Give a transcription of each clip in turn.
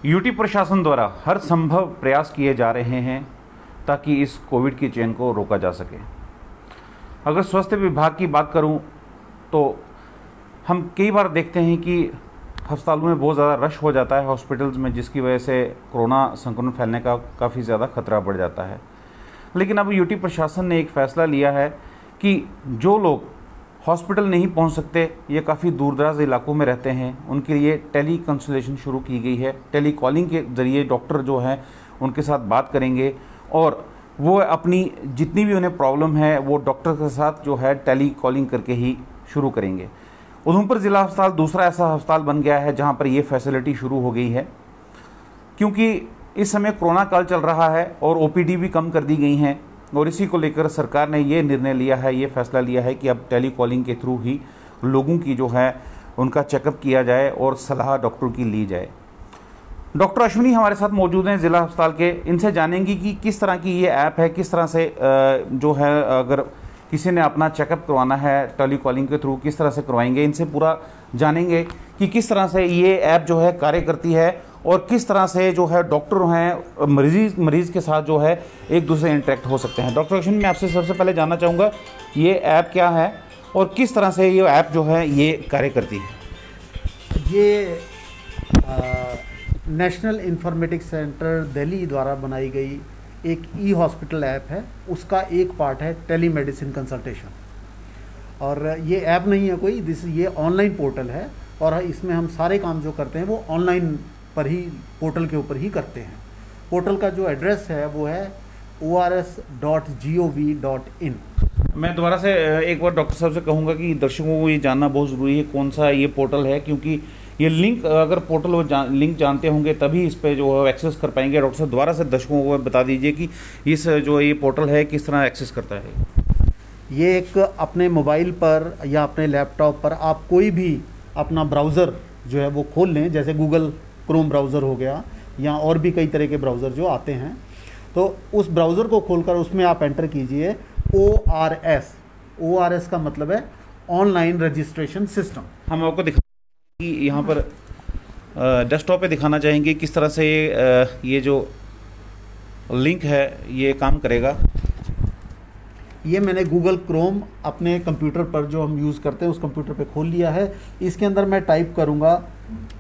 UT प्रशासन द्वारा हर संभव प्रयास किए जा रहे हैं ताकि इस कोविड की चेन को रोका जा सके। अगर स्वास्थ्य विभाग की बात करूं तो हम कई बार देखते हैं कि अस्पतालों में बहुत ज़्यादा रश हो जाता है हॉस्पिटल्स में, जिसकी वजह से कोरोना संक्रमण फैलने का काफ़ी ज़्यादा खतरा बढ़ जाता है। लेकिन अब यूटी प्रशासन ने एक फ़ैसला लिया है कि जो लोग हॉस्पिटल नहीं पहुंच सकते, ये काफ़ी दूर दराज इलाकों में रहते हैं, उनके लिए टेली कंसल्टेशन शुरू की गई है। टेली कॉलिंग के ज़रिए डॉक्टर जो हैं उनके साथ बात करेंगे और वो अपनी जितनी भी उन्हें प्रॉब्लम है वो डॉक्टर के साथ जो है टेली कॉलिंग करके ही शुरू करेंगे। उधमपुर ज़िला अस्पताल दूसरा ऐसा अस्पताल बन गया है जहां पर ये फैसिलिटी शुरू हो गई है, क्योंकि इस समय कोरोना काल चल रहा है और ओपीडी भी कम कर दी गई हैं। और इसी को लेकर सरकार ने ये निर्णय लिया है, ये फैसला लिया है कि अब टेली कॉलिंग के थ्रू ही लोगों की जो है उनका चेकअप किया जाए और सलाह डॉक्टर की ली जाए। डॉक्टर अश्विनी हमारे साथ मौजूद हैं ज़िला अस्पताल के। इनसे जानेंगे कि किस तरह की ये ऐप है, किस तरह से जो है अगर किसी ने अपना चेकअप करवाना है टेली कॉलिंग के थ्रू किस तरह से करवाएंगे। इनसे पूरा जानेंगे कि किस तरह से ये ऐप जो है कार्य करती है और किस तरह से जो है डॉक्टर हैं मरीज के साथ जो है एक दूसरे इंटरेक्ट हो सकते हैं। डॉक्टर अश्विनी, मैं आपसे सबसे पहले जानना चाहूँगा ये ऐप क्या है और किस तरह से ये ऐप जो है ये कार्य करती है। ये नेशनल इंफॉर्मेटिक्स सेंटर दिल्ली द्वारा बनाई गई एक ई हॉस्पिटल ऐप है। उसका एक पार्ट है टेली मेडिसिन कंसल्टेशन। और ये ऐप नहीं है कोई, ये ऑनलाइन पोर्टल है और इसमें हम सारे काम जो करते हैं वो ऑनलाइन पर ही, पोर्टल के ऊपर ही करते हैं। पोर्टल का जो एड्रेस है वो है ors.gov.in। मैं दोबारा से एक बार डॉक्टर साहब से कहूँगा कि दर्शकों को ये जानना बहुत ज़रूरी है कौन सा ये पोर्टल है, क्योंकि ये लिंक अगर पोर्टल वो लिंक जानते होंगे तभी इस पर जो है एक्सेस कर पाएंगे। डॉक्टर साहब दोबारा से दर्शकों को बता दीजिए कि इस जो ये पोर्टल है किस तरह एक्सेस करता है। ये एक अपने मोबाइल पर या अपने लैपटॉप पर आप कोई भी अपना ब्राउज़र जो है वो खोल लें, जैसे गूगल क्रोम ब्राउज़र हो गया या और भी कई तरह के ब्राउज़र जो आते हैं, तो उस ब्राउज़र को खोलकर उसमें आप एंटर कीजिए ORS। ORS का मतलब है ऑनलाइन रजिस्ट्रेशन सिस्टम। हम आपको दिखा कि यहाँ पर डेस्कटॉप पे दिखाना चाहेंगे किस तरह से ये जो लिंक है ये काम करेगा। ये मैंने गूगल क्रोम अपने कंप्यूटर पर जो हम यूज़ करते हैं उस कंप्यूटर पे खोल लिया है। इसके अंदर मैं टाइप करूँगा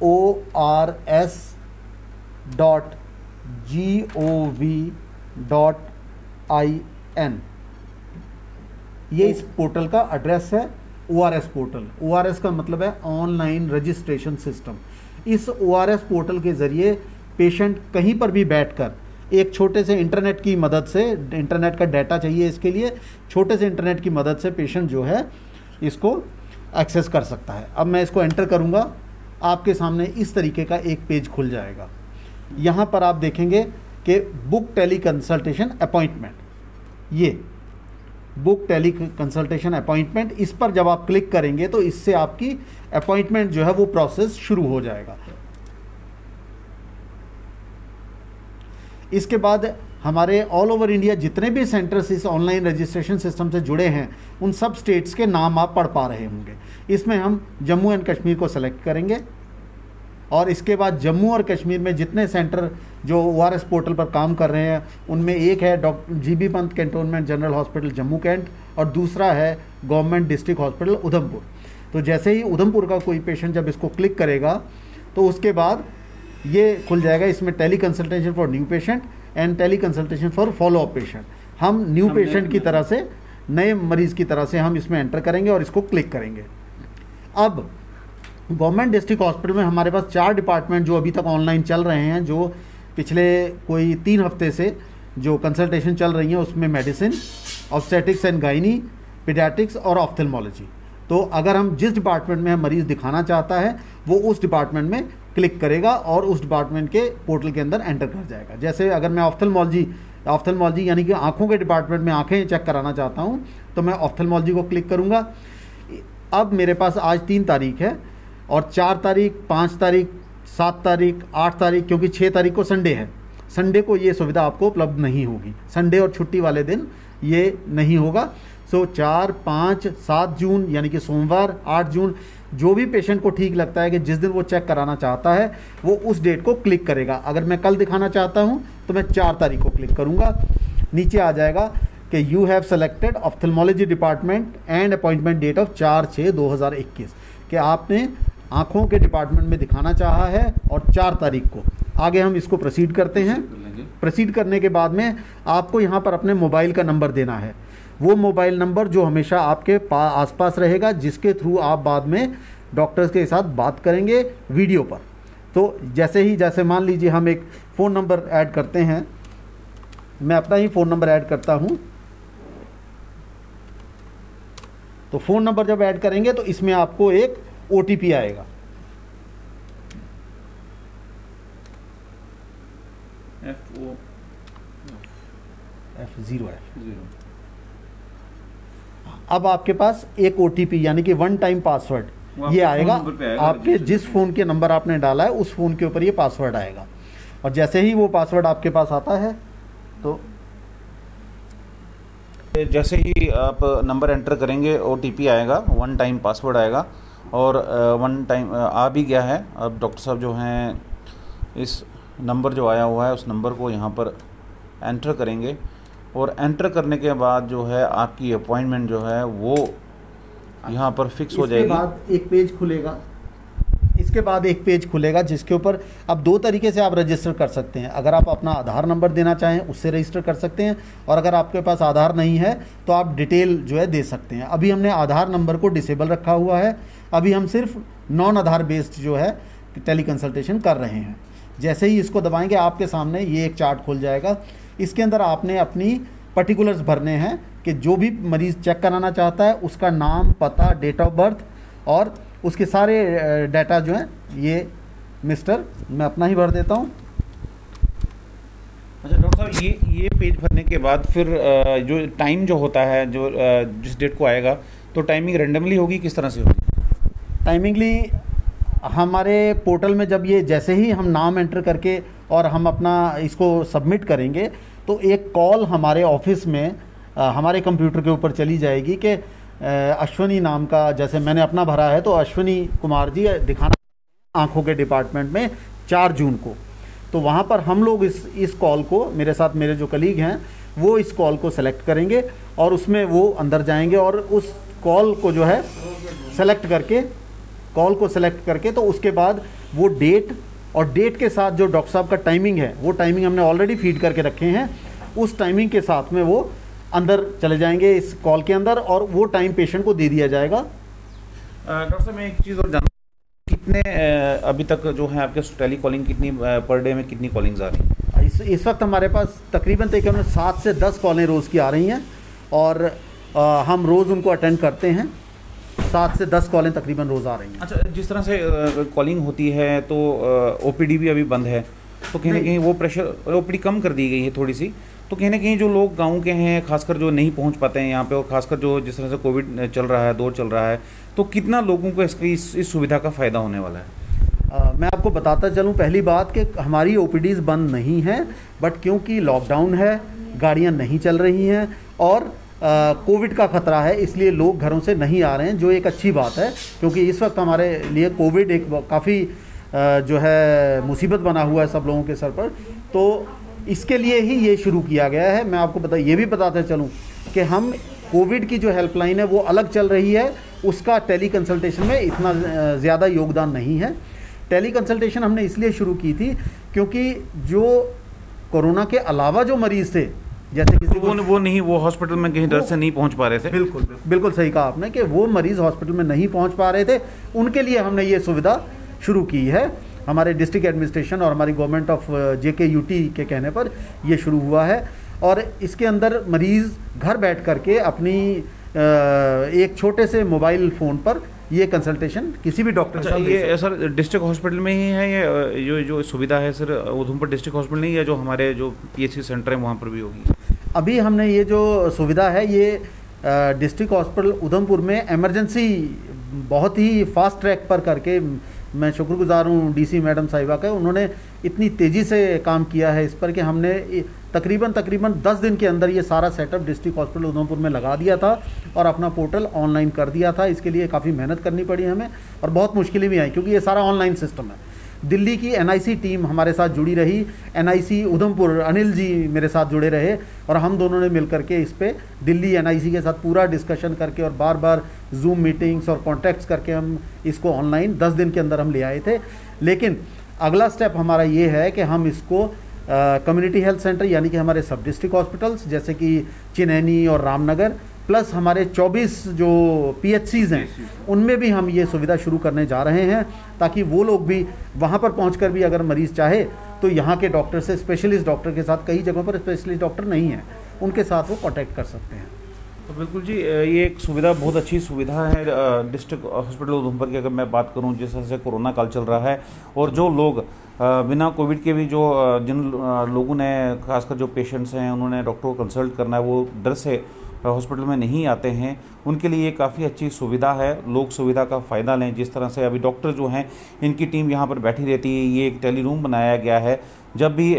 ors.gov.in। ये इस पोर्टल का एड्रेस है, ORS पोर्टल। ORS का मतलब है ऑनलाइन रजिस्ट्रेशन सिस्टम। इस ORS पोर्टल के ज़रिए पेशेंट कहीं पर भी बैठकर एक छोटे से इंटरनेट की मदद से, इंटरनेट का डाटा चाहिए इसके लिए, छोटे से इंटरनेट की मदद से पेशेंट जो है इसको एक्सेस कर सकता है। अब मैं इसको एंटर करूंगा, आपके सामने इस तरीके का एक पेज खुल जाएगा। यहाँ पर आप देखेंगे कि बुक टेली कंसल्टेशन अपॉइंटमेंट, ये बुक टेली कंसल्टेशन अपॉइंटमेंट, इस पर जब आप क्लिक करेंगे तो इससे आपकी अपॉइंटमेंट जो है वो प्रोसेस शुरू हो जाएगा। इसके बाद हमारे ऑल ओवर इंडिया जितने भी सेंटर्स इस ऑनलाइन रजिस्ट्रेशन सिस्टम से जुड़े हैं उन सब स्टेट्स के नाम आप पढ़ पा रहे होंगे। इसमें हम जम्मू एंड कश्मीर को सेलेक्ट करेंगे और इसके बाद जम्मू और कश्मीर में जितने सेंटर जो ORS पोर्टल पर काम कर रहे हैं उनमें एक है doctor GB Pant cantonment general hospital Jammu cantt और दूसरा है गवर्नमेंट डिस्ट्रिक्ट हॉस्पिटल उधमपुर। तो जैसे ही उधमपुर का कोई पेशेंट जब इसको क्लिक करेगा तो उसके बाद ये खुल जाएगा। इसमें tele consultation for new patient and tele consultation for follow up patient. हम न्यू पेशेंट की तरह से, नए मरीज़ की तरह से हम इसमें एंटर करेंगे और इसको क्लिक करेंगे। अब गवर्नमेंट डिस्ट्रिक्ट हॉस्पिटल में हमारे पास 4 डिपार्टमेंट जो अभी तक ऑनलाइन चल रहे हैं, जो पिछले कोई 3 हफ्ते से जो कंसल्टेशन चल रही है उसमें medicine, obstetrics and gynae, paediatrics और ऑप्थेल्मोलॉजी। तो अगर हम जिस डिपार्टमेंट में हम मरीज़ दिखाना चाहता है वो उस डिपार्टमेंट में क्लिक करेगा और उस डिपार्टमेंट के पोर्टल के अंदर एंटर कर जाएगा। जैसे अगर मैं ऑप्थेल्मोलॉजी यानी कि आँखों के डिपार्टमेंट में आँखें चेक कराना चाहता हूँ तो मैं ऑप्थेल्मोलॉजी को क्लिक करूँगा। अब मेरे पास आज 3 तारीख है और 4 तारीख, 5 तारीख, 7 तारीख, 8 तारीख, क्योंकि 6 तारीख को संडे है, संडे को ये सुविधा आपको उपलब्ध नहीं होगी। संडे और छुट्टी वाले दिन ये नहीं होगा। सो 4, 5, 7 जून यानी कि सोमवार, 8 जून जो भी पेशेंट को ठीक लगता है कि जिस दिन वो चेक कराना चाहता है वो उस डेट को क्लिक करेगा। अगर मैं कल दिखाना चाहता हूँ तो मैं 4 तारीख को क्लिक करूँगा। नीचे आ जाएगा कि you have selected ophthalmology department and appointment date of 4/6/2021, कि आपने आँखों के डिपार्टमेंट में दिखाना चाहा है और 4 तारीख को। आगे हम इसको प्रोसीड करते हैं। प्रोसीड करने के बाद में आपको यहाँ पर अपने मोबाइल का नंबर देना है, वो मोबाइल नंबर जो हमेशा आपके आसपास रहेगा, जिसके थ्रू आप बाद में डॉक्टर्स के साथ बात करेंगे वीडियो पर। तो जैसे मान लीजिए हम एक फ़ोन नंबर ऐड करते हैं, मैं अपना ही फ़ोन नंबर ऐड करता हूँ। तो फ़ोन नंबर जब ऐड करेंगे तो इसमें आपको एक OTP आएगा। F0 अब आपके पास एक OTP यानी कि 1 टाइम पासवर्ड ये आएगा आपके जिस फ़ोन के नंबर आपने डाला है उस फ़ोन के ऊपर ये पासवर्ड आएगा। और जैसे ही वो पासवर्ड आपके पास आता है तो जैसे ही आप नंबर एंटर करेंगे OTP आएगा, 1 टाइम पासवर्ड आएगा और 1 टाइम आ भी गया है। अब डॉक्टर साहब जो हैं इस नंबर जो आया हुआ है उस नंबर को यहाँ पर एंटर करेंगे और एंटर करने के बाद जो है आपकी अपॉइंटमेंट जो है वो यहाँ पर फिक्स हो जाएगी। इसके बाद एक पेज खुलेगा जिसके ऊपर अब 2 तरीके से आप रजिस्टर कर सकते हैं। अगर आप अपना आधार नंबर देना चाहें उससे रजिस्टर कर सकते हैं, और अगर आपके पास आधार नहीं है तो आप डिटेल जो है दे सकते हैं। अभी हमने आधार नंबर को डिसेबल रखा हुआ है, अभी हम सिर्फ नॉन आधार बेस्ड जो है टेली कंसल्टेशन कर रहे हैं। जैसे ही इसको दबाएंगे आपके सामने ये एक चार्ट खुल जाएगा। इसके अंदर आपने अपनी पर्टिकुलर्स भरने हैं कि जो भी मरीज़ चेक कराना चाहता है उसका नाम, पता, डेट ऑफ बर्थ और उसके सारे डाटा जो हैं ये मैं अपना ही भर देता हूँ। अच्छा डॉक्टर साहब, ये पेज भरने के बाद फिर जो टाइम जो होता है जो जिस डेट को आएगा तो टाइमिंग रेंडमली होगी, किस तरह से होगी? टाइमिंगली हमारे पोर्टल में जब ये जैसे ही हम नाम एंटर करके और हम अपना इसको सबमिट करेंगे तो एक कॉल हमारे ऑफिस में हमारे कंप्यूटर के ऊपर चली जाएगी कि अश्वनी नाम का, जैसे मैंने अपना भरा है तो अश्वनी कुमार जी दिखाना आँखों के डिपार्टमेंट में 4 जून को। तो वहाँ पर हम लोग इस कॉल को, मेरे साथ मेरे जो कलीग हैं वो इस कॉल को सेलेक्ट करेंगे और उसमें वो अंदर जाएंगे और उस कॉल को जो है सेलेक्ट करके तो उसके बाद वो डेट और डेट के साथ जो डॉक्टर साहब का टाइमिंग है वो टाइमिंग हमने ऑलरेडी फीड करके रखे हैं, उस टाइमिंग के साथ में वो अंदर चले जाएंगे इस कॉल के अंदर और वो टाइम पेशेंट को दे दिया जाएगा। डॉक्टर साहब मैं एक चीज़ और जानना, कितने अभी तक जो है आपके टेली कॉलिंग कितनी पर डे में कितनी कॉलिंग्स आ रही हैं? इस वक्त हमारे पास तकरीबन 7 से 10 कॉलें रोज़ की आ रही हैं और हम रोज़ उनको अटेंड करते हैं। 7 से 10 कॉलें तकरीबन रोज़ आ रही हैं। अच्छा, जिस तरह से कॉलिंग होती है तो OPD भी अभी बंद है, तो कहीं ना कहीं वो प्रेशर OPD कम कर दी गई है थोड़ी सी, तो कहीं ना कहीं जो लोग गांव के हैं खासकर जो नहीं पहुंच पाते हैं यहाँ पे, और खासकर जो जिस तरह से कोविड चल रहा है, दौर चल रहा है, तो कितना लोगों को इस सुविधा का फ़ायदा होने वाला है? मैं आपको बताता चलूँ, पहली बात कि हमारी OPDs बंद नहीं हैं, बट क्योंकि लॉकडाउन है, गाड़ियाँ नहीं चल रही हैं और कोविड का ख़तरा है इसलिए लोग घरों से नहीं आ रहे हैं, जो एक अच्छी बात है क्योंकि इस वक्त हमारे लिए कोविड एक काफ़ी जो है मुसीबत बना हुआ है सब लोगों के सर पर। तो इसके लिए ही ये शुरू किया गया है। मैं आपको ये भी बताते चलूँ कि हम कोविड की जो हेल्पलाइन है वो अलग चल रही है, उसका टेली कंसल्टेशन में इतना ज़्यादा योगदान नहीं है। टेली कंसल्टेशन हमने इसलिए शुरू की थी क्योंकि जो कोरोना के अलावा जो मरीज़ थे, जैसे किसी वो हॉस्पिटल में कहीं डर से नहीं पहुंच पा रहे थे। बिल्कुल सही कहा आपने कि वो मरीज़ हॉस्पिटल में नहीं पहुंच पा रहे थे, उनके लिए हमने ये सुविधा शुरू की है। हमारे डिस्ट्रिक्ट एडमिनिस्ट्रेशन और हमारी गवर्नमेंट ऑफ JKUT के कहने पर ये शुरू हुआ है और इसके अंदर मरीज़ घर बैठ करके अपनी एक छोटे से मोबाइल फ़ोन पर ये कंसल्टेशन किसी भी डॉक्टर से। ये सर डिस्ट्रिक्ट हॉस्पिटल में ही है ये जो सुविधा है सर उधमपुर डिस्ट्रिक्ट हॉस्पिटल नहीं, या जो हमारे जो PHC सेंटर है वहाँ पर भी होगी? अभी हमने ये जो सुविधा है ये डिस्ट्रिक्ट हॉस्पिटल उधमपुर में इमरजेंसी बहुत ही फास्ट ट्रैक पर करके मैं शुक्रगुजार हूँ डीसी मैडम साहिबा का, उन्होंने इतनी तेज़ी से काम किया है इस पर कि हमने तकरीबन 10 दिन के अंदर ये सारा सेटअप डिस्ट्रिक्ट हॉस्पिटल उधमपुर में लगा दिया था और अपना पोर्टल ऑनलाइन कर दिया था। इसके लिए काफ़ी मेहनत करनी पड़ी हमें और बहुत मुश्किलें भी आई, क्योंकि ये सारा ऑनलाइन सिस्टम है। दिल्ली की एनआईसी टीम हमारे साथ जुड़ी रही, एनआईसी उधमपुर अनिल जी मेरे साथ जुड़े रहे और हम दोनों ने मिल करके इस पे दिल्ली एनआईसी के साथ पूरा डिस्कशन करके और बार बार जूम मीटिंग्स और कॉन्टैक्ट्स करके हम इसको ऑनलाइन 10 दिन के अंदर हम ले आए थे। लेकिन अगला स्टेप हमारा ये है कि हम इसको कम्युनिटी हेल्थ सेंटर यानी कि हमारे सब डिस्ट्रिक्ट हॉस्पिटल्स जैसे कि चिनैनी और रामनगर प्लस हमारे 24 जो पीएचसीज़ हैं उनमें भी हम ये सुविधा शुरू करने जा रहे हैं, ताकि वो लोग भी वहाँ पर पहुँचकर भी अगर मरीज़ चाहे तो यहाँ के डॉक्टर से, स्पेशलिस्ट डॉक्टर के साथ, कई जगहों पर स्पेशलिस्ट डॉक्टर नहीं हैं, उनके साथ वो कॉन्टैक्ट कर सकते हैं। तो बिल्कुल जी, ये एक सुविधा, बहुत अच्छी सुविधा है डिस्ट्रिक्ट हॉस्पिटल उधमपुर की। अगर मैं बात करूं, जिस तरह से कोरोना काल चल रहा है और जो लोग बिना कोविड के भी, जो जिन लोगों ने, खासकर जो पेशेंट्स हैं, उन्होंने डॉक्टर को कंसल्ट करना है, वो डर से हॉस्पिटल में नहीं आते हैं, उनके लिए काफ़ी अच्छी सुविधा है। लोग सुविधा का फ़ायदा लें। जिस तरह से अभी डॉक्टर जो हैं, इनकी टीम यहाँ पर बैठी रहती है। ये एक टेली रूम बनाया गया है। जब भी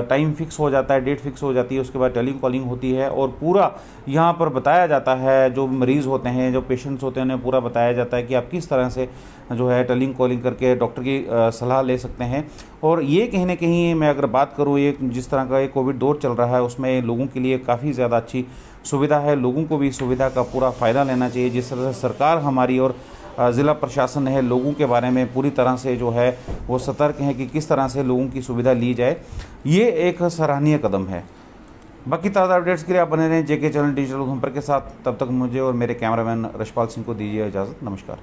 टाइम फिक्स हो जाता है, डेट फिक्स हो जाती है, उसके बाद टेली कॉलिंग होती है और पूरा यहाँ पर बताया जाता है, जो मरीज़ होते हैं, जो पेशेंट्स होते हैं, उन्हें पूरा बताया जाता है कि आप किस तरह से जो है टेली कॉलिंग करके डॉक्टर की सलाह ले सकते हैं। और ये कहीं ना कहीं मैं अगर बात करूँ, ये जिस तरह का ये कोविड दौर चल रहा है, उसमें लोगों के लिए काफ़ी ज़्यादा अच्छी सुविधा है। लोगों को भी सुविधा का पूरा फ़ायदा लेना चाहिए। जिस तरह से सरकार हमारी और ज़िला प्रशासन है, लोगों के बारे में पूरी तरह से जो है वो सतर्क हैं कि किस तरह से लोगों की सुविधा ली जाए, ये एक सराहनीय कदम है। बाकी ताज़ा अपडेट्स के लिए आप बने रहें जेके चैनल डिजिटल उधमपुर के साथ। तब तक मुझे और मेरे कैमरामैन रशपाल सिंह को दीजिए इजाज़त। नमस्कार।